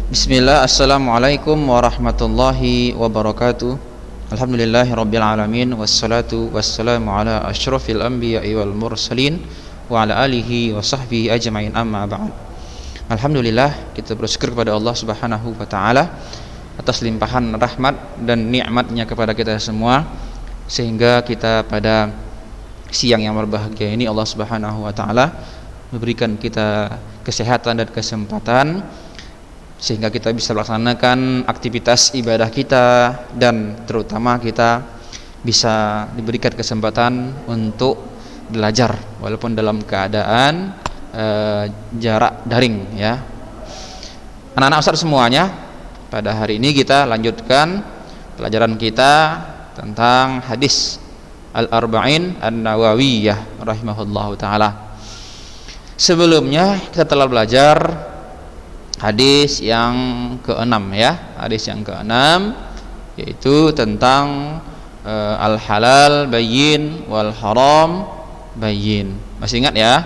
Bismillah, assalamualaikum warahmatullahi wabarakatuh. Alhamdulillahi rabbil alamin, wassalatu wassalamu ala asyrafil anbiya'i wal mursalin wa ala alihi wa sahbihi ajma'in, amma ba'd. Alhamdulillah, kita bersyukur kepada Allah subhanahu wa ta'ala atas limpahan rahmat dan nikmatnya kepada kita semua, sehingga kita pada siang yang berbahagia ini Allah subhanahu wa ta'ala memberikan kita kesehatan dan kesempatan sehingga kita bisa melaksanakan aktivitas ibadah kita, dan terutama kita bisa diberikan kesempatan untuk belajar walaupun dalam keadaan jarak daring ya. Anak-anak Ustaz semuanya, pada hari ini kita lanjutkan pelajaran kita tentang hadis Al-Arba'in An-Nawawiyah rahimahullahu ta'ala. Sebelumnya kita telah belajar hadis yang ke-6 ya. Hadis yang ke-6 yaitu tentang al-halal bayyin wal haram bayyin. Masih ingat ya?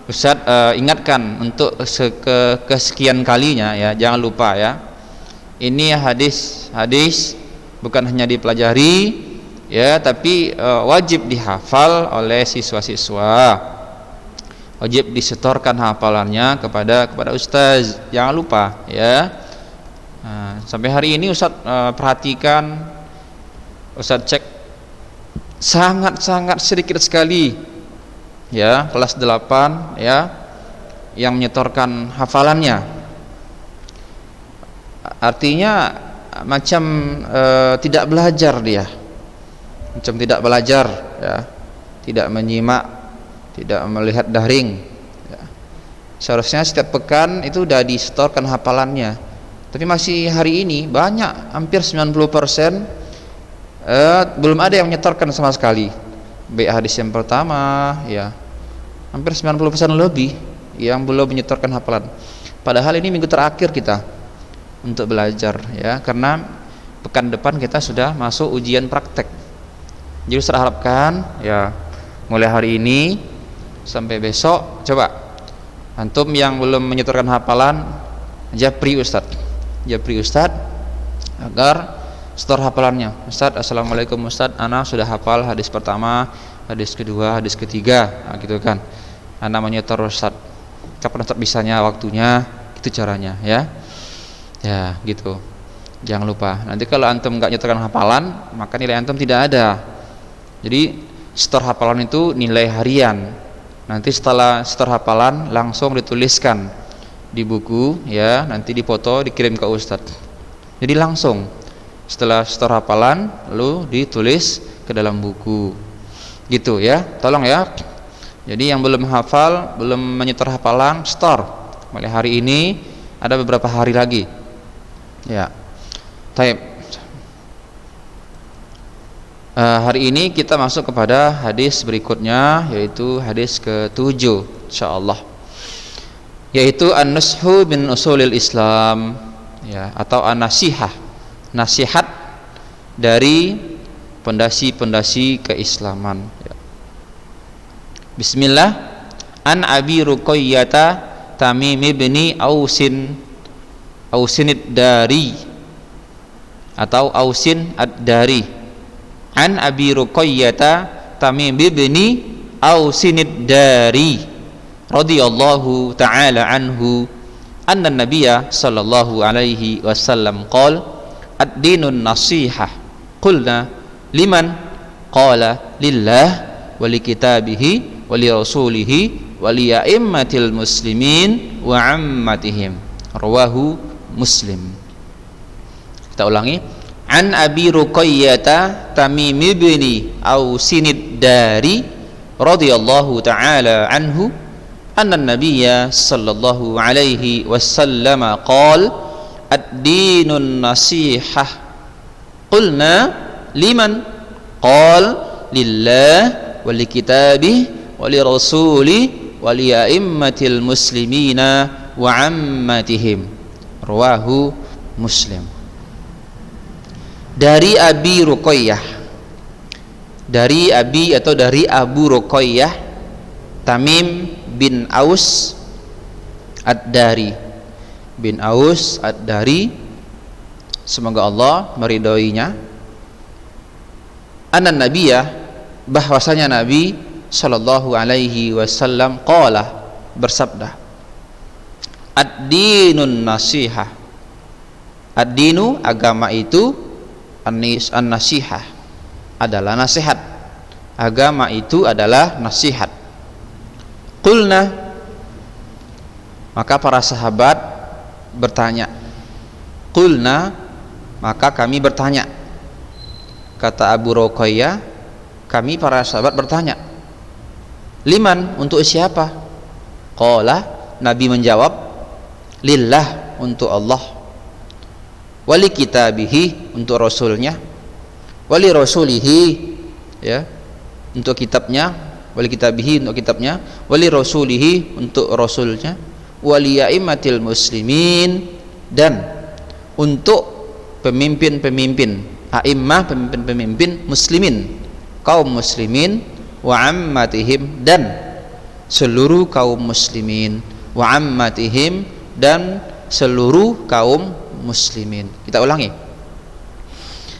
Ustaz ingatkan untuk kesekian kalinya ya, jangan lupa ya. Ini hadis bukan hanya dipelajari ya, tapi wajib dihafal oleh siswa-siswa. Wajib disetorkan hafalannya kepada ustaz, jangan lupa ya. Sampai hari ini Ustaz perhatikan, Ustaz cek sangat sedikit sekali ya, kelas 8 ya, yang menyetorkan hafalannya. Artinya macam tidak belajar dia, macam tidak belajar ya, tidak menyimak, tidak melihat daring ya. Seharusnya setiap pekan itu sudah disetorkan hafalannya, tapi masih hari ini banyak, hampir 90% belum ada yang menyetorkan sama sekali. Baik hadis yang pertama ya, hampir 90% lebih yang belum menyetorkan hafalan. Padahal ini minggu terakhir kita untuk belajar ya, karena pekan depan kita sudah masuk ujian praktek. Jadi saya harapkan ya, mulai hari ini sampai besok, coba antum yang belum menyetorkan hafalan japri Ustaz agar setor hafalannya. Ustaz, assalamualaikum Ustaz, ana sudah hafal hadis pertama, hadis kedua, hadis ketiga, nah, gitu kan. Ana menyetor Ustaz, kapan Ustaz bisanya, waktunya, itu caranya ya. Ya gitu, jangan lupa. Nanti kalau antum nggak nyetorkan hafalan, maka nilai antum tidak ada. Jadi setor hafalan itu nilai harian. Nanti setelah setor hafalan langsung dituliskan di buku ya, nanti dipoto dikirim ke Ustadz. Jadi langsung setelah setor hafalan lalu ditulis ke dalam buku gitu ya, tolong ya. Jadi yang belum hafal, belum menyetor hafalan, setor mulai hari ini, ada beberapa hari lagi ya. Taib. Hari ini kita masuk kepada hadis berikutnya, yaitu hadis ke-7 insyaallah, yaitu an-nushu min usulil Islam ya, atau an-nasihah, nasihat dari pondasi-pondasi keislaman ya. Bismillah. An Abi Ruqayyah Tamim ibni Ausin ad-Dari atau Ausin ad-Dari. An Abi Ruqayyah Tamim ibni Ausin ad-Dari radhiyallahu ta'ala anhu anna nabiyya sallallahu alaihi wasallam qala ad-dinun nasihah. Qulna liman? Qala lillah wa li kitabihi wa li rasulihi wa li a'immatil muslimin wa ammatihim. Rawahu Muslim. Kita ulangi. An Abi Ruqayyah Tamim ibni Ausin ad-Dari radhiyallahu ta'ala anhu anna nabiyya sallallahu alaihi wasallam qala ad-dinun nasihah. Qulna liman? Qala lillah wa li kitabihi wa li rasulihi wa li a'immatil muslimina wa ammatihim. Rawahu Muslim. Dari Abi Ruqayyah, dari Abi atau dari Abu Ruqayyah Tamim bin Aus Ad-Dari. bin Aus Ad-Dari, semoga Allah meridhoinya, anna nabiyah, bahwasanya Nabi sallallahu alaihi wasallam qala, bersabda, ad-dinun nasihah, ad-dinu, agama itu, an-nasihah, adalah nasihat, agama itu adalah nasihat. Qulna, maka para sahabat bertanya. Qulna, maka kami bertanya. Kata Abu Ruqayyah, kami para sahabat bertanya, liman, untuk siapa? Qala, Nabi menjawab, lillah, untuk Allah, wali kitabihi, untuk rasulnya, wali rasulihi, ya, untuk kitabnya, wali kitabihi, untuk kitabnya, wali rasulihi, untuk rasulnya, wali a'immatil muslimin, dan untuk pemimpin-pemimpin, a'immah, pemimpin-pemimpin muslimin, kaum muslimin, wa ammatihim, dan seluruh kaum muslimin, wa ammatihim, dan seluruh kaum muslimin. Kita ulangi.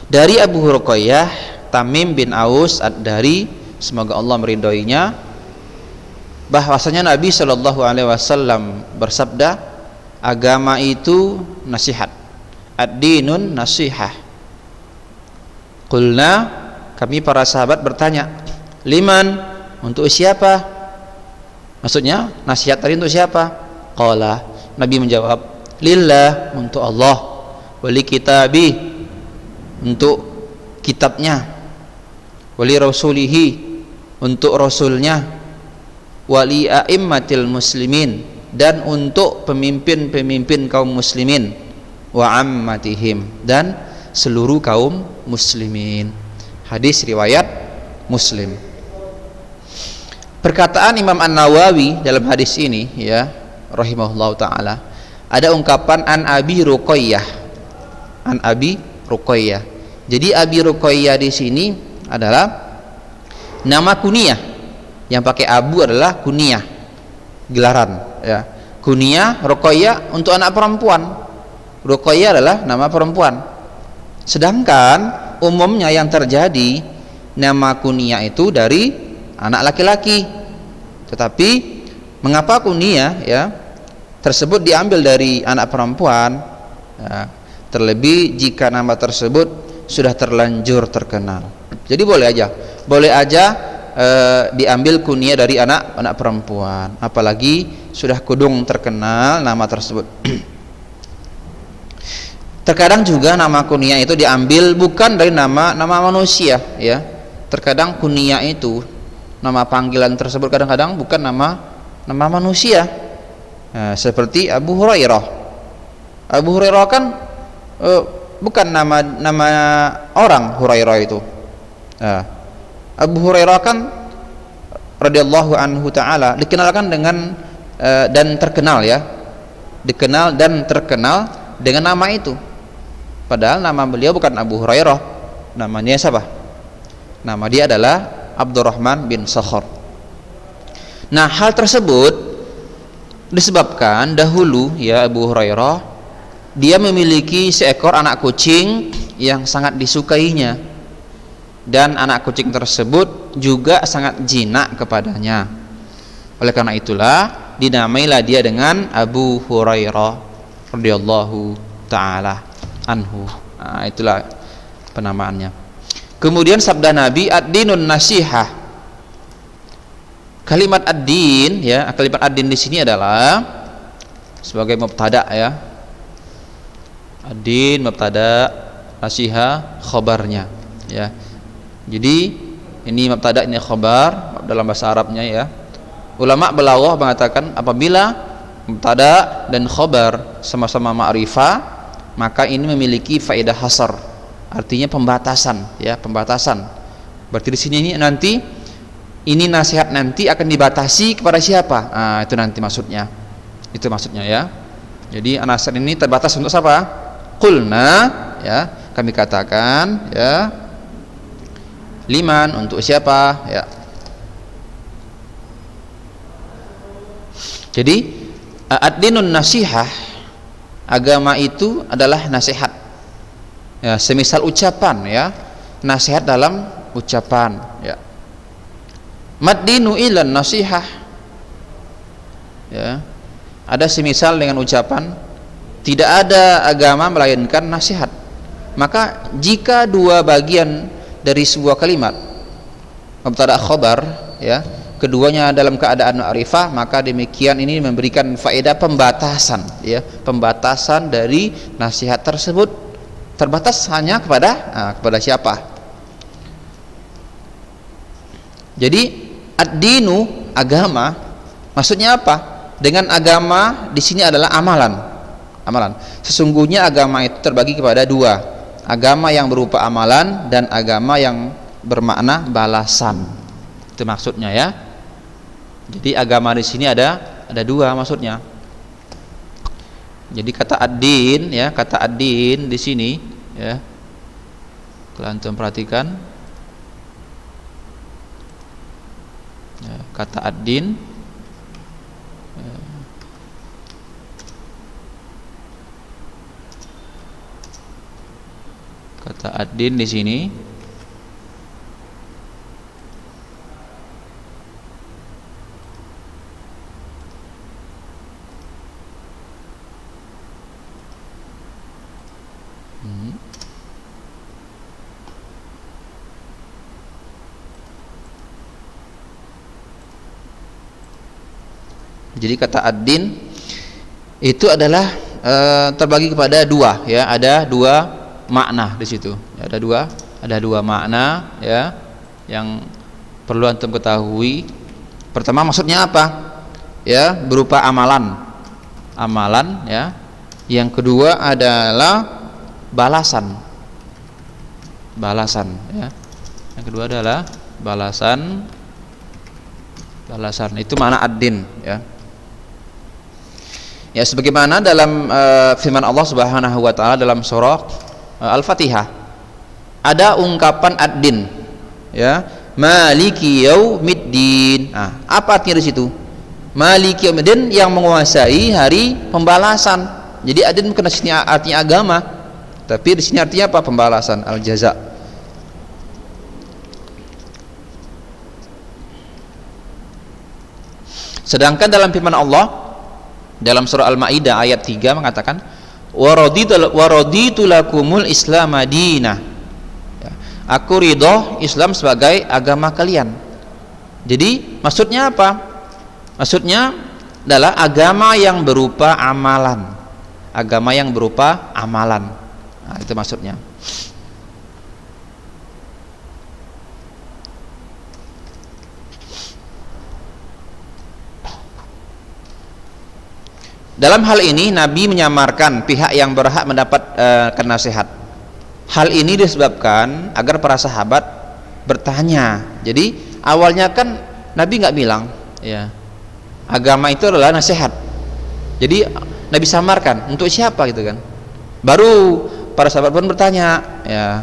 Dari Abu Ruqayyah Tamim bin Aus Ad-Dari, semoga Allah meridhoinya, bahwasanya Nabi Shallallahu alaihi wasallam bersabda, agama itu nasihat, ad-dinun nasihah. Qulna, kami para sahabat bertanya, liman, untuk siapa? Maksudnya nasihat tadi untuk siapa? Qala, Nabi menjawab, lillah, untuk Allah, wali kitabi, untuk kitabnya, wali rasulihi, untuk rasulnya, wali a'immatil muslimin, dan untuk pemimpin-pemimpin kaum muslimin, wa ammatihim, dan seluruh kaum muslimin. Hadis riwayat Muslim. Perkataan Imam An-Nawawi dalam hadis ini, ya, rahimahullah ta'ala, ada ungkapan an Abi Ruqayyah, an Abi Ruqayyah. Jadi Abi Ruqayyah di sini adalah nama kunyah. Yang pakai Abu adalah kunyah, gelaran, ya. Kunyah Ruqayyah untuk anak perempuan. Ruqayyah adalah nama perempuan. Sedangkan umumnya yang terjadi nama kunyah itu dari anak laki-laki. Tetapi mengapa kunyah, ya, tersebut diambil dari anak perempuan, ya, terlebih jika nama tersebut sudah terlanjur terkenal. Jadi boleh aja diambil kunyah dari anak perempuan, apalagi sudah kudung terkenal nama tersebut. Terkadang juga nama kunyah itu diambil bukan dari nama manusia, ya. Terkadang kunyah itu, nama panggilan tersebut kadang-kadang bukan nama manusia. Nah, seperti Abu Hurairah. Abu Hurairah kan bukan nama orang, Hurairah itu. Nah, Abu Hurairah kan radhiyallahu anhu ta'ala dikenalkan dengan dan terkenal, ya, dikenal dan terkenal dengan nama itu. Padahal nama beliau bukan Abu Hurairah. Namanya siapa? Nama dia adalah Abdurrahman bin Sakhar. Nah, hal tersebut disebabkan dahulu, ya, Abu Hurairah dia memiliki seekor anak kucing yang sangat disukainya, dan anak kucing tersebut juga sangat jinak kepadanya. Oleh karena itulah dinamailah dia dengan Abu Hurairah radhiyallahu ta'ala anhu. Nah, itulah penamaannya. Kemudian sabda Nabi, ad-dinun nasihah. Kalimat ad-din, ya, kalimat ad-din di sini adalah sebagai mubtada, ya. Ad-din mubtada, nasihah khabarnya, ya. Jadi ini mubtada, ini khabar dalam bahasa Arabnya, ya. Ulama balaghah mengatakan apabila mubtada dan khabar sama-sama ma'rifah, maka ini memiliki faedah hasar, artinya pembatasan, ya, pembatasan. Berarti di sini nanti ini nasihat nanti akan dibatasi kepada siapa? Nah, itu nanti maksudnya. Itu maksudnya, ya. Jadi nasihat ini terbatas untuk siapa? Qulna, ya, kami katakan, ya, liman, untuk siapa, ya. Jadi ad-dinun nasihah Agama itu adalah nasihat. Ya, semisal ucapan ya, nasihat dalam ucapan ya. Mad-dinu ilan nasihah. Ya. Ada semisal dengan ucapan, tidak ada agama melainkan nasihat. Maka jika dua bagian dari sebuah kalimat mubtada khabar ya, keduanya dalam keadaan ma'rifah, maka demikian ini memberikan faedah pembatasan ya, pembatasan dari nasihat tersebut, terbatas hanya kepada siapa. Jadi ad-dinu agama, maksudnya apa? Dengan agama di sini adalah amalan. Sesungguhnya agama itu terbagi kepada dua, agama yang berupa amalan dan agama yang bermakna balasan. Itu maksudnya ya. Jadi agama di sini ada dua maksudnya. Jadi kata ad-din ya, kata ad-din di sini ya. Kalau antum perhatikan ya, kata ad-din ya. Kata ad-din di sini jadi kata ad-din itu adalah terbagi kepada dua ya, ada dua makna di situ. Ya, ada dua makna ya yang perlu antum ketahui. Pertama maksudnya apa? Ya, berupa amalan ya. Yang kedua adalah balasan ya. Yang kedua adalah balasan itu makna ad-din ya. Ya, sebagaimana dalam firman Allah Subhanahu wa taala dalam surah Al-Fatihah ada ungkapan ad-din ya, maliki yaumiddin. Nah, apa artinya di situ? Maliki yaumiddin, yang menguasai hari pembalasan. Jadi ad-din bukan di sini artinya agama, tapi di sini artinya apa? Pembalasan, al-jaza. Sedangkan dalam firman Allah dalam surah Al-Maidah ayat 3 mengatakan wa raditu lakumul islam madinah. Ya, aku ridho Islam sebagai agama kalian. Jadi maksudnya apa? Maksudnya adalah agama yang berupa amalan. Nah, itu maksudnya. Dalam hal ini Nabi menyamarkan pihak yang berhak mendapat nasihat. Hal ini disebabkan agar para sahabat bertanya. Jadi awalnya kan Nabi nggak bilang ya, agama itu adalah nasihat. Jadi Nabi samarkan untuk siapa gitu kan. Baru para sahabat pun bertanya ya.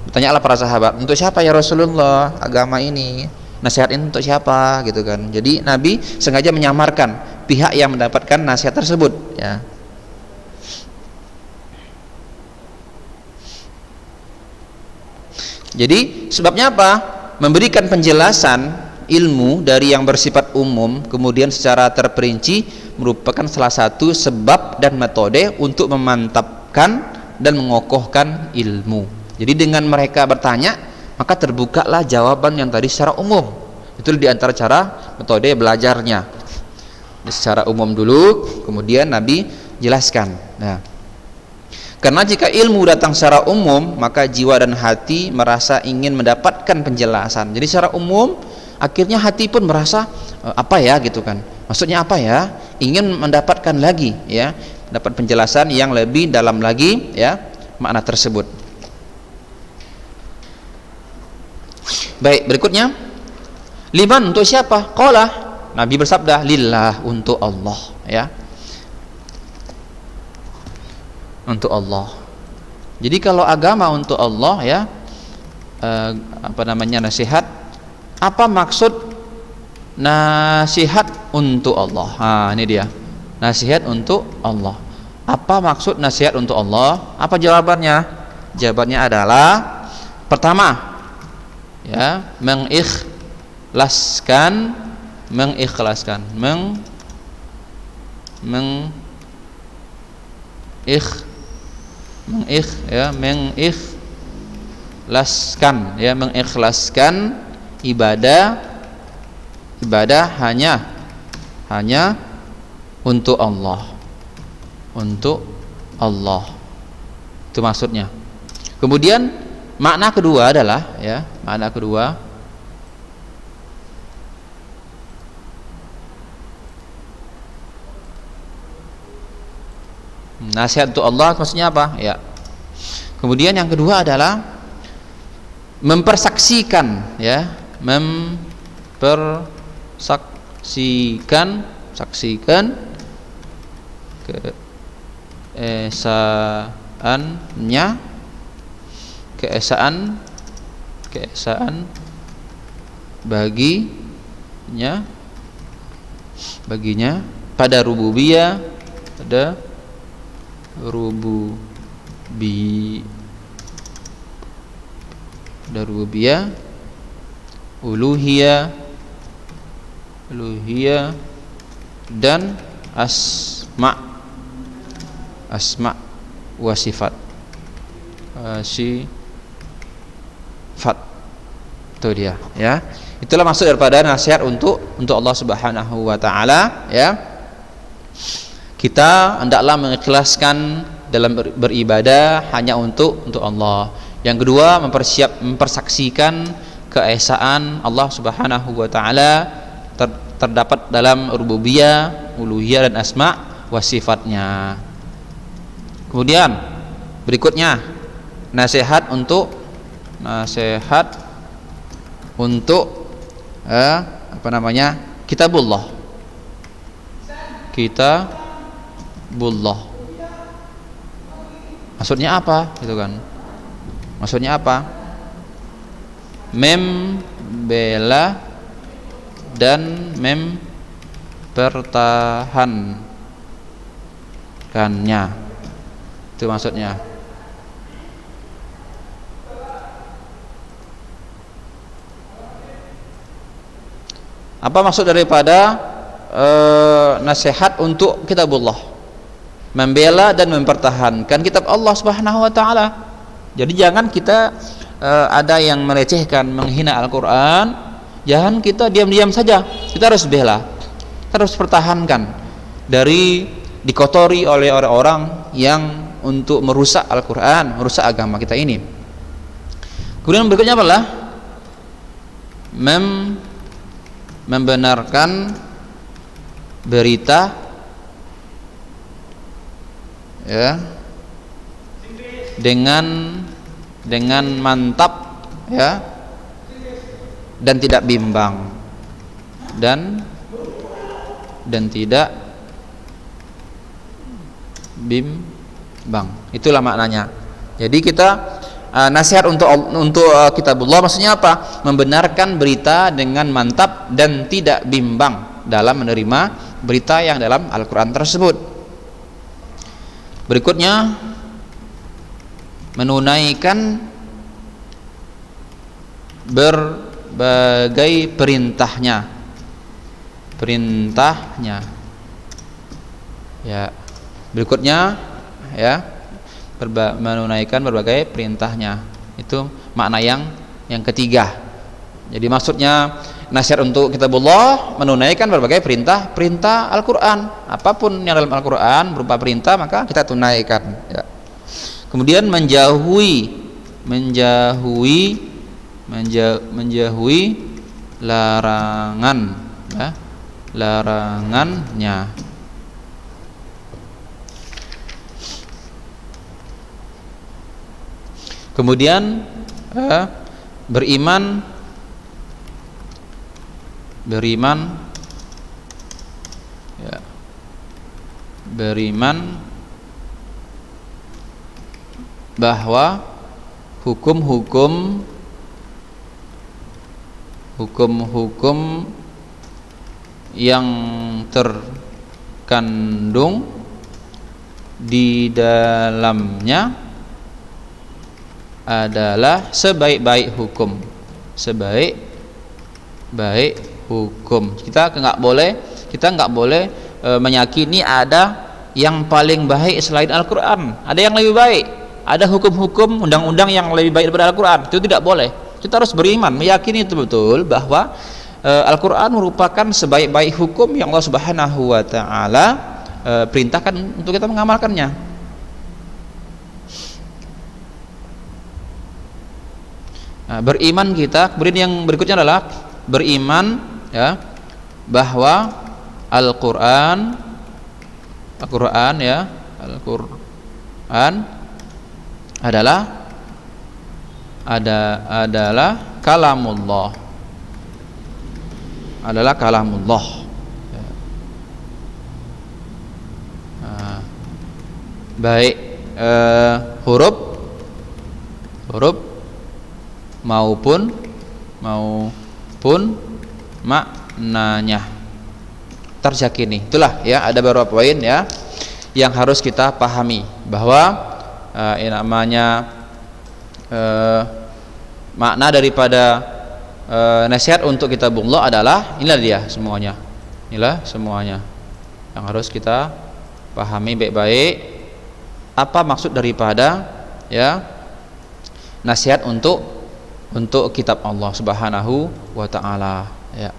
Bertanyalah para sahabat, untuk siapa ya Rasulullah agama ini? Nasihat ini untuk siapa gitu kan. Jadi Nabi sengaja menyamarkan pihak yang mendapatkan nasihat tersebut ya. Jadi sebabnya apa? Memberikan penjelasan ilmu dari yang bersifat umum kemudian secara terperinci merupakan salah satu sebab dan metode untuk memantapkan dan mengokohkan ilmu. Jadi dengan mereka bertanya, maka terbukalah jawaban yang tadi secara umum. Itu di antara cara metode belajarnya. Secara umum dulu, kemudian Nabi jelaskan. Nah, karena jika ilmu datang secara umum, maka jiwa dan hati merasa ingin mendapatkan penjelasan. Jadi secara umum, akhirnya hati pun merasa apa ya gitu kan. Maksudnya apa ya? Ingin mendapatkan lagi ya, dapat penjelasan yang lebih dalam lagi ya makna tersebut. Baik, berikutnya liman, untuk siapa? Qala, Nabi bersabda lillah, untuk Allah ya, untuk Allah. Jadi kalau agama untuk Allah ya, nasihat, apa maksud nasihat untuk Allah? Ini dia, nasihat untuk Allah. Apa maksud nasihat untuk Allah? Apa jawabannya? Jawabannya adalah pertama, ya, mengikhlaskan mengikhlaskan ibadah hanya untuk Allah. Itu maksudnya. Kemudian makna kedua adalah, ya, nasihat untuk Allah maksudnya apa? Ya. Kemudian yang kedua adalah mempersaksikan, ya, saksikan keesaan baginya pada rububiyah, uluhiyah dan asma wa sifat. Itu dia, ya. Itulah maksud daripada nasihat untuk Allah Subhanahu wa taala, ya. Kita hendaklah mengikhlaskan dalam beribadah hanya untuk Allah. Yang kedua, mempersaksikan keesaan Allah Subhanahu wa taala terdapat dalam rububiyah, uluhiyah dan asma wa sifatnya. Kemudian berikutnya nasihat untuk kitabullah. Maksudnya apa? Gitu kan. Maksudnya apa? Membela dan mempertahankannya. Itu maksudnya. Apa maksud daripada nasihat untuk kitabullah? Membela dan mempertahankan kitab Allah Subhanahu wa taala. Jadi jangan kita ada yang melecehkan, menghina Al-Qur'an, jangan kita diam-diam saja. Kita harus bela. Kita harus pertahankan dari dikotori oleh orang-orang yang untuk merusak Al-Qur'an, merusak agama kita ini. Kemudian berikutnya adalah membenarkan berita, ya, dengan mantap, ya, dan tidak bimbang dan tidak bimbang. Itulah maknanya. Jadi kita nasihat untuk kitabullah maksudnya apa? Membenarkan berita dengan mantap dan tidak bimbang dalam menerima berita yang dalam Al-Qur'an tersebut. Berikutnya, menunaikan berbagai perintahnya, ya. Berikutnya, ya, menunaikan berbagai perintahnya. Itu makna yang ketiga. Jadi maksudnya nasihat untuk kitabullah menunaikan berbagai perintah Al-Qur'an. Apapun yang dalam Al-Qur'an berupa perintah maka kita tunaikan, ya. Kemudian menjauhi larangan, ya, larangannya. Kemudian beriman ya, bahwa hukum-hukum yang terkandung di dalamnya adalah sebaik-baik hukum. Sebaik-baik hukum. Kita nggak boleh meyakini ada yang paling baik selain Al-Quran. Ada yang lebih baik, ada hukum-hukum undang-undang yang lebih baik daripada Al-Quran. Itu tidak boleh. Kita harus beriman, meyakini itu betul bahwa Al-Quran merupakan sebaik-baik hukum yang Allah Subhanahu wa Ta'ala perintahkan untuk kita mengamalkannya. Nah, beriman kita, kemudian yang berikutnya adalah beriman ya bahwa Al-Quran adalah kalamullah. Adalah kalamullah. Baik huruf maupun maknanya terjakini. Itulah ya, ada beberapa poin ya yang harus kita pahami bahwa namanya makna daripada nasihat untuk kitabullah adalah inilah dia semuanya. Inilah semuanya yang harus kita pahami baik-baik. Apa maksud daripada ya nasihat untuk kitab Allah Subhanahu wa Ta'ala ya.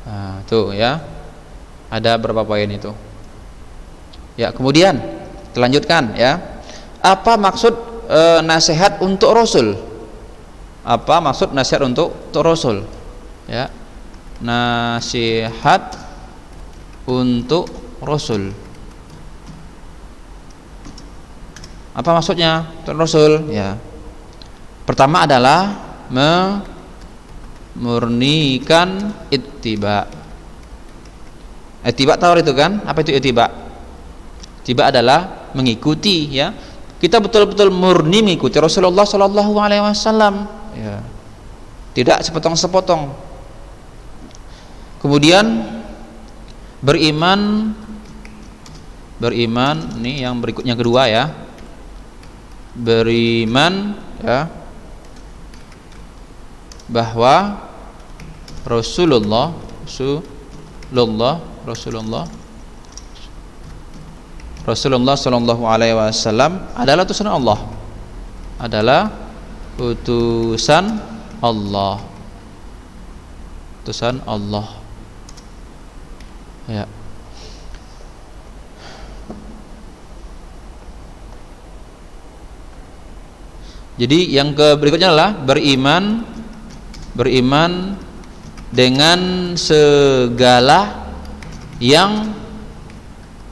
Nah, tuh ya. Ada berapa poin itu? Ya, kemudian kita lanjutkan ya. Apa maksud nasihat untuk Rasul? Apa maksud nasihat untuk Rasul? Ya. Nasihat untuk Rasul. Apa maksudnya untuk Rasul? Ya. Pertama adalah memurnikan ittiba. Ittiba tahu itu kan? Apa itu ittiba? Ittiba adalah mengikuti ya. Kita betul-betul murni mengikuti Rasulullah sallallahu alaihi wasallam ya. Tidak sepotong-sepotong. Kemudian beriman ini yang berikutnya kedua ya. Beriman ya bahwa Rasulullah sallallahu alaihi wasallam adalah utusan Allah. Adalah utusan Allah. Utusan Allah. Ya. Jadi yang berikutnya adalah beriman dengan segala yang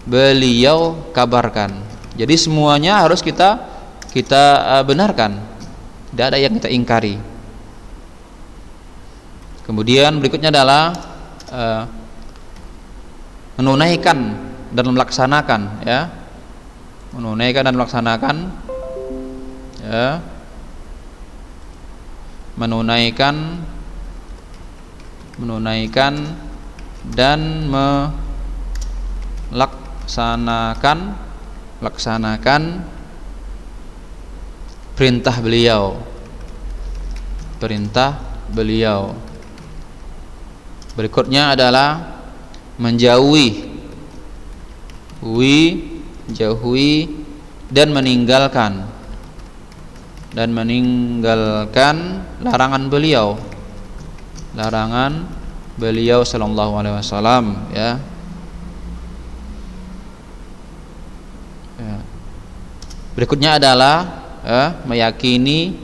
beliau kabarkan. Jadi semuanya harus kita benarkan. Tidak ada yang kita ingkari. Kemudian berikutnya adalah menunaikan dan melaksanakan ya. Menunaikan dan melaksanakan perintah beliau. Berikutnya adalah menjauhi dan meninggalkan larangan beliau sallallahu alaihi wasallam ya. Berikutnya adalah meyakini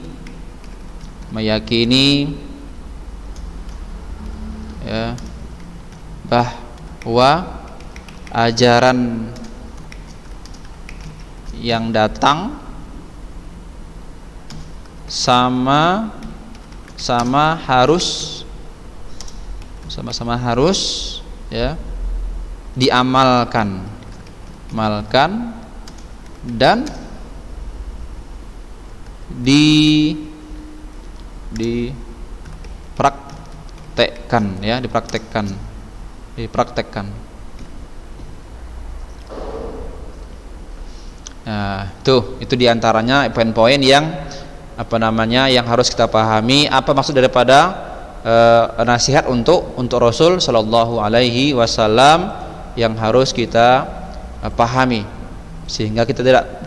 ya bahwa ajaran yang datang sama-sama harus ya diamalkan dan dipraktekkan. Nah, itu diantaranya poin-poin yang yang harus kita pahami. Apa maksud daripada nasihat untuk Rasul Shallallahu Alaihi Wasallam yang harus kita pahami, sehingga kita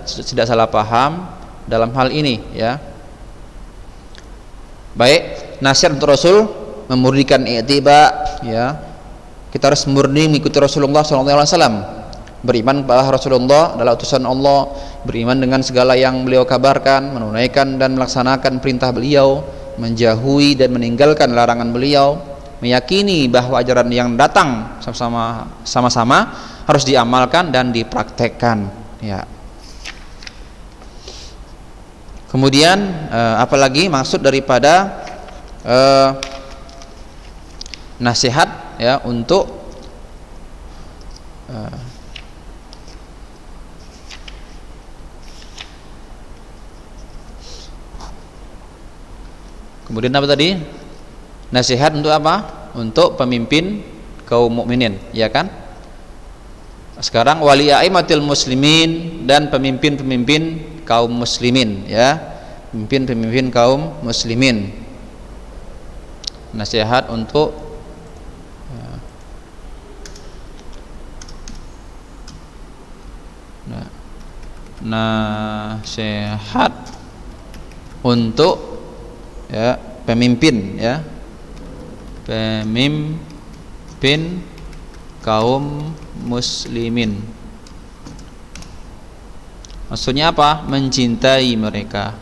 tidak salah paham dalam hal ini, ya. Baik, nasihat untuk Rasul memurnikan i'tiba, ya. Kita harus murni mengikuti Rasulullah Shallallahu Alaihi Wasallam, beriman bahwa Rasulullah adalah utusan Allah, beriman dengan segala yang beliau kabarkan, menunaikan dan melaksanakan perintah beliau, menjauhi dan meninggalkan larangan beliau, meyakini bahwa ajaran yang datang sama-sama harus diamalkan dan dipraktekkan, ya. Kemudian apalagi maksud daripada nasihat, ya, untuk kemudian apa tadi? Nasihat untuk apa? Untuk pemimpin kaum mukminin, ya kan? Sekarang wali aimatil muslimin dan pemimpin-pemimpin kaum muslimin, ya. Pemimpin-pemimpin kaum muslimin. Nasihat untuk nasihat untuk, ya, pemimpin, ya, pemimpin kaum muslimin. Maksudnya apa? Mencintai mereka,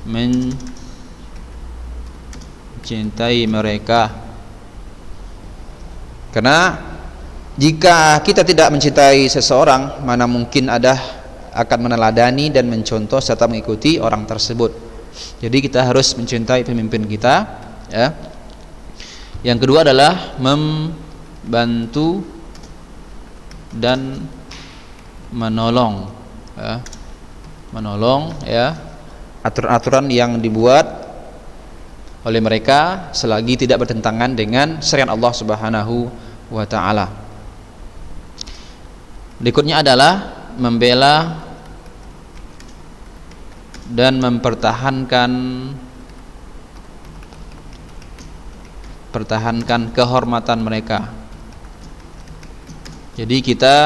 mencintai mereka. Karena jika kita tidak mencintai seseorang, mana mungkin akan meneladani dan mencontoh serta mengikuti orang tersebut. Jadi kita harus mencintai pemimpin kita, ya. Yang kedua adalah membantu dan menolong, ya. Menolong, ya, aturan-aturan yang dibuat oleh mereka selagi tidak bertentangan dengan syariat Allah Subhanahu wa taala. Berikutnya adalah membela dan mempertahankan kehormatan mereka. Jadi kita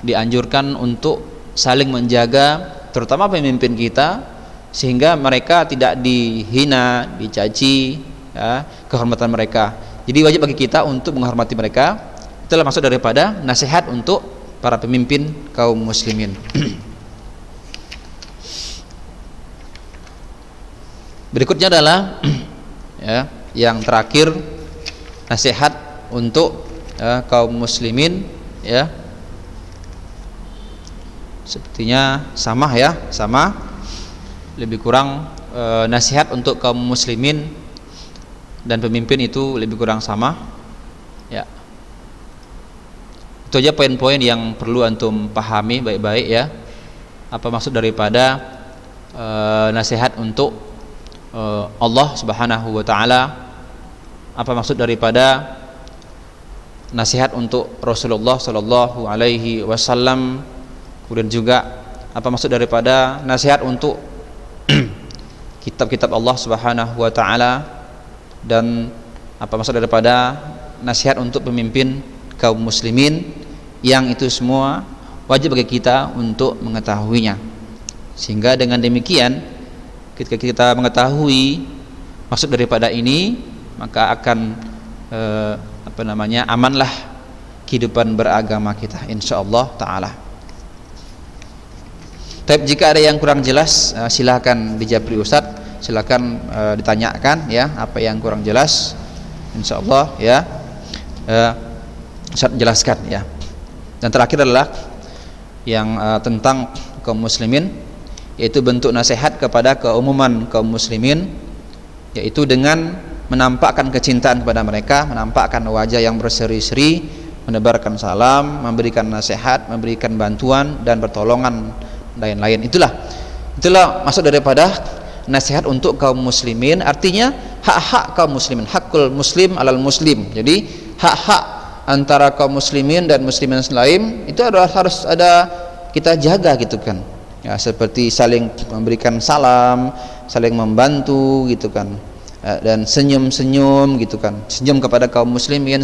dianjurkan untuk saling menjaga terutama pemimpin kita, sehingga mereka tidak dihina, dicaci, ya, kehormatan mereka. Jadi wajib bagi kita untuk menghormati mereka. Itulah maksud daripada nasihat untuk para pemimpin kaum muslimin. Berikutnya adalah ya, yang terakhir, nasihat untuk kaum muslimin, ya. Sepertinya sama, ya, sama. Lebih kurang nasihat untuk kaum muslimin dan pemimpin itu lebih kurang sama, ya. Itu aja poin-poin yang perlu antum pahami baik-baik, ya. Apa maksud daripada nasihat untuk Allah Subhanahu wa taala, apa maksud daripada nasihat untuk Rasulullah sallallahu alaihi wasallam, kemudian juga apa maksud daripada nasihat untuk kitab-kitab Allah Subhanahu wa taala, dan apa maksud daripada nasihat untuk pemimpin kaum muslimin, yang itu semua wajib bagi kita untuk mengetahuinya. Sehingga dengan demikian ketika kita mengetahui maksud daripada ini, maka akan amanlah kehidupan beragama kita insyaallah taala. Tapi jika ada yang kurang jelas, silakan dijabri Ustadz, silakan ditanyakan, ya, apa yang kurang jelas, insyaallah, ya, Ustadz jelaskan, ya. Dan terakhir adalah yang tentang kaum muslimin, yaitu bentuk nasihat kepada keumuman kaum muslimin, yaitu dengan menampakkan kecintaan kepada mereka, menampakkan wajah yang berseri-seri, menebarkan salam, memberikan nasihat, memberikan bantuan dan pertolongan lain-lain. Itulah maksud daripada nasihat untuk kaum muslimin. Artinya hak-hak kaum muslimin, hakul muslim alal muslim. Jadi hak-hak antara kaum muslimin dan muslimin lain itu harus ada kita jaga gitu kan ya, seperti saling memberikan salam, saling membantu gitu kan, dan senyum-senyum gitu kan, senyum kepada kaum muslimin,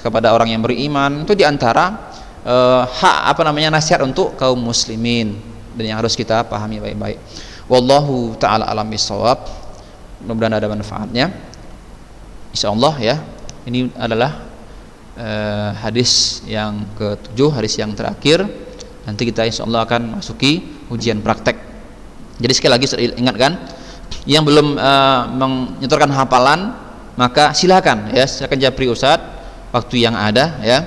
kepada orang yang beriman. Itu diantara hak nasihat untuk kaum muslimin, dan yang harus kita pahami baik-baik. Wallahu ta'ala alam bisawab. Mudah-mudahan ada manfaatnya insyaallah ya. Ini adalah hadis yang ke-7, hadis yang terakhir. Nanti kita insyaallah akan masuki ujian praktek. Jadi sekali lagi saya ingatkan, yang belum menyetorkan hafalan, maka silakan japri Ustadz waktu yang ada ya.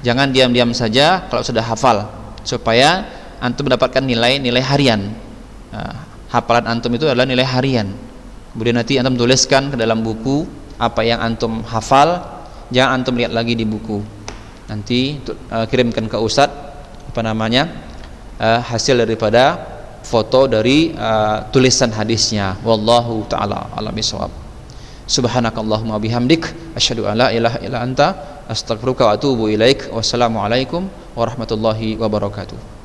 Jangan diam-diam saja kalau sudah hafal, supaya antum mendapatkan nilai harian. Hafalan antum itu adalah nilai harian. Kemudian nanti antum tuliskan ke dalam buku apa yang antum hafal, jangan antum lihat lagi di buku. Nanti kirimkan ke Ustadz hasil daripada foto dari tulisan hadisnya. Wallahu ta'ala a'lam bishawab. Subhanakallahumma bihamdik asyhadu an la ilaha illa anta astaghfiruka wa atubu ilaik. Wassalamualaikum warahmatullahi wabarakatuh.